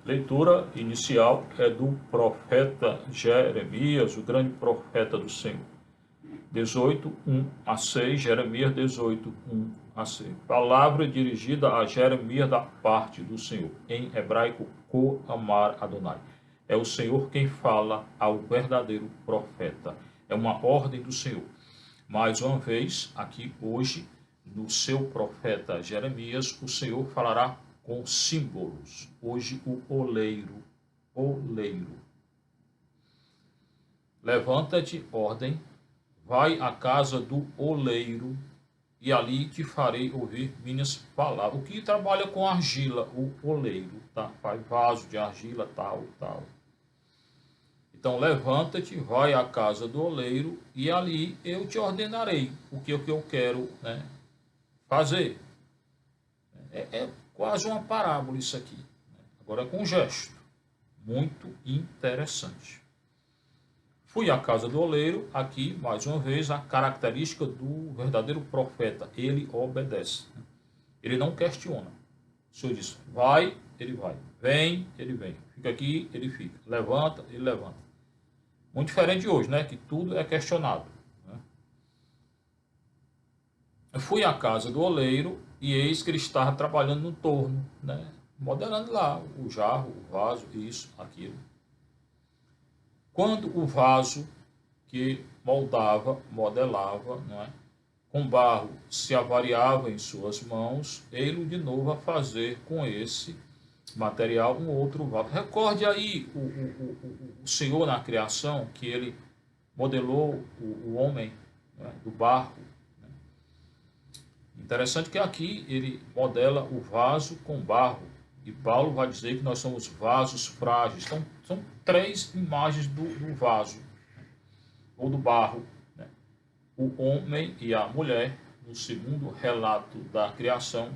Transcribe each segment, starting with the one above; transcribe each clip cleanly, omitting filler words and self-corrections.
Leitura inicial é do profeta Jeremias, o grande profeta do Senhor. 18, 1 a 6, Jeremias 18, 1 a 6. Palavra dirigida a Jeremias da parte do Senhor, em hebraico, Ko-Amar Adonai. É o Senhor quem fala ao verdadeiro profeta. É uma ordem do Senhor. Mais uma vez, aqui hoje, no seu profeta Jeremias, o Senhor falará com símbolos. Hoje o oleiro. Levanta-te, ordem, vai à casa do oleiro, e ali te farei ouvir minhas palavras. O que trabalha com argila, o oleiro, tá? Faz vaso de argila, tal. Então levanta-te, vai à casa do oleiro, e ali eu te ordenarei o que eu quero, né, fazer. É quase uma parábola isso aqui. Agora com gesto. Muito interessante. Fui à casa do oleiro, aqui, mais uma vez, a característica do verdadeiro profeta. Ele obedece. Ele não questiona. O Senhor diz, vai, ele vai. Vem, ele vem. Fica aqui, ele fica. Levanta, ele levanta. Muito diferente de hoje, né? Que tudo é questionado. Eu fui à casa do oleiro e eis que ele estava trabalhando no torno, né? Modelando lá o jarro, o vaso, isso, aquilo. Quando o vaso que modelava, não é, com barro se avariava em suas mãos, ele de novo a fazer com esse material um outro vaso. Recorde aí o Senhor na criação, que ele modelou o homem, né, do barro. Interessante que aqui ele modela o vaso com barro. E Paulo vai dizer que nós somos vasos frágeis. Então, são três imagens do vaso, ou do barro. Né? O homem e a mulher, no segundo relato da criação,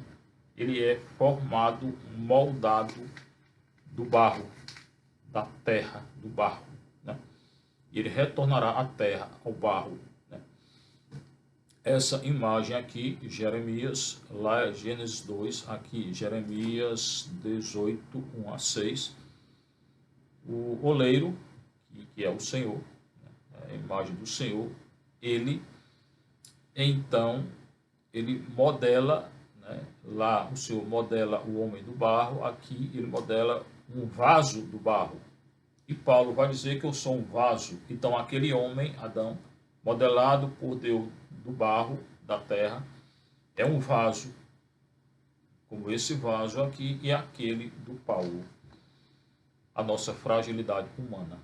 ele é formado, moldado do barro, da terra, do barro. Né? E ele retornará à terra, ao barro. Essa imagem aqui, Jeremias, lá é Gênesis 2, aqui Jeremias 18, 1 a 6. O oleiro, que é o Senhor, a imagem do Senhor, ele, então, ele modela, né, lá o Senhor modela o homem do barro, aqui ele modela um vaso do barro. E Paulo vai dizer que eu sou um vaso. Então aquele homem, Adão, modelado por Deus do barro, da terra, é um vaso, como esse vaso aqui e aquele do Paulo, a nossa fragilidade humana.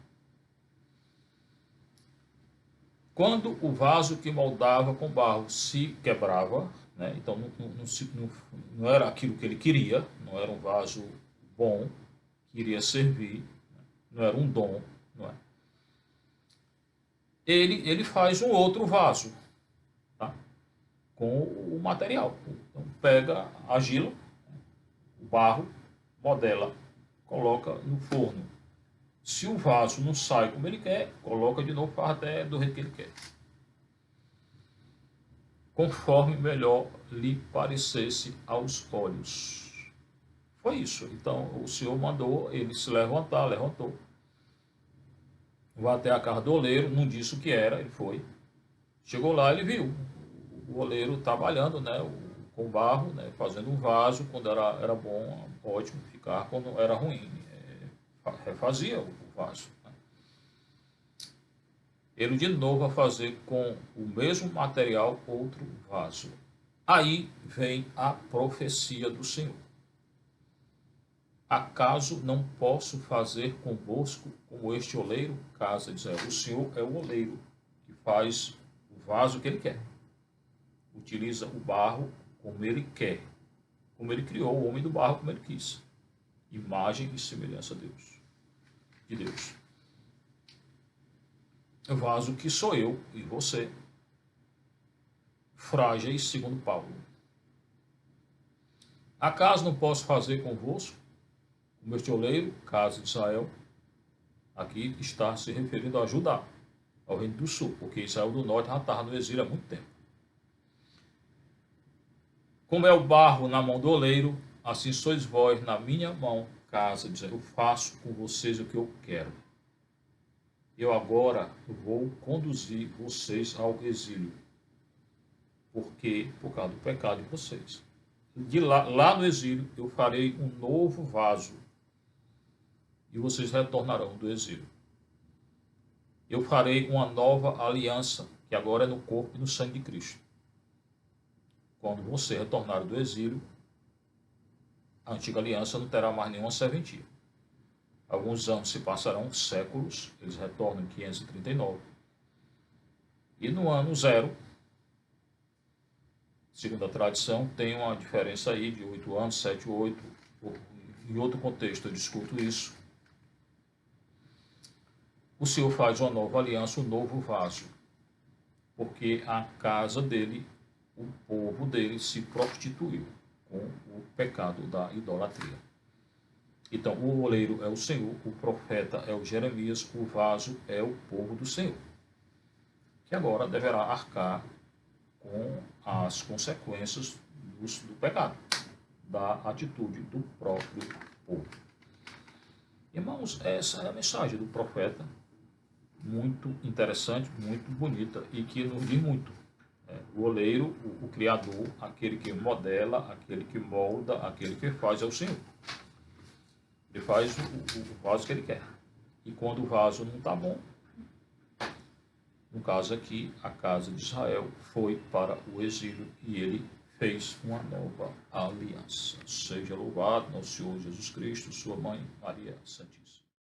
Quando o vaso que moldava com barro se quebrava, né, então não era aquilo que ele queria, não era um vaso bom, que iria servir, não era um dom, não é? Ele faz um outro vaso, tá? Com o material. Então, pega a argila, o barro, modela, coloca no forno. Se o vaso não sai como ele quer, coloca de novo, faz até do jeito que ele quer. Conforme melhor lhe parecesse aos olhos. Foi isso. Então, o Senhor mandou ele se levantar, levantou. Vai até a casa do oleiro, não disse o que era, ele foi. Chegou lá, ele viu o oleiro trabalhando, né, com barro, né, fazendo um vaso, quando era bom, ótimo, ficar, quando era ruim, refazia o vaso. Né. Ele de novo a fazer com o mesmo material outro vaso. Aí vem a profecia do Senhor. Acaso não posso fazer convosco como este oleiro? Casa de Israel. O Senhor é o oleiro que faz o vaso que ele quer. Utiliza o barro como ele quer. Como ele criou o homem do barro, como ele quis. Imagem e semelhança de Deus. O vaso que sou eu e você. Frágeis, segundo Paulo. Acaso não posso fazer convosco como este oleiro, casa de Israel? Aqui está se referindo a Judá, ao reino do sul, porque Israel do norte já estava no exílio há muito tempo. Como é o barro na mão do oleiro, assim sois vós na minha mão, casa, dizendo: eu faço com vocês o que eu quero. Eu agora vou conduzir vocês ao exílio. Por causa do pecado de vocês. Lá no exílio, eu farei um novo vaso. E vocês retornarão do exílio. Eu farei uma nova aliança, que agora é no corpo e no sangue de Cristo. Quando você retornar do exílio, a antiga aliança não terá mais nenhuma serventia. Alguns anos se passarão, séculos, eles retornam em 539. E no ano zero, segundo a tradição, tem uma diferença aí de 8 anos, 7, 8. Em outro contexto eu discuto isso. O Senhor faz uma nova aliança, um novo vaso. Porque a casa dele, o povo dele se prostituiu com o pecado da idolatria. Então, o oleiro é o Senhor, o profeta é o Jeremias, o vaso é o povo do Senhor, que agora deverá arcar com as consequências do pecado, da atitude do próprio povo. Irmãos, essa é a mensagem do profeta, muito interessante, muito bonita e que nos diz muito. O oleiro, o criador, aquele que modela, aquele que molda, aquele que faz é o Senhor. Ele faz o vaso que ele quer. E quando o vaso não está bom, no caso aqui, a casa de Israel foi para o exílio e ele fez uma nova aliança. Seja louvado nosso Senhor Jesus Cristo, sua mãe Maria Santíssima.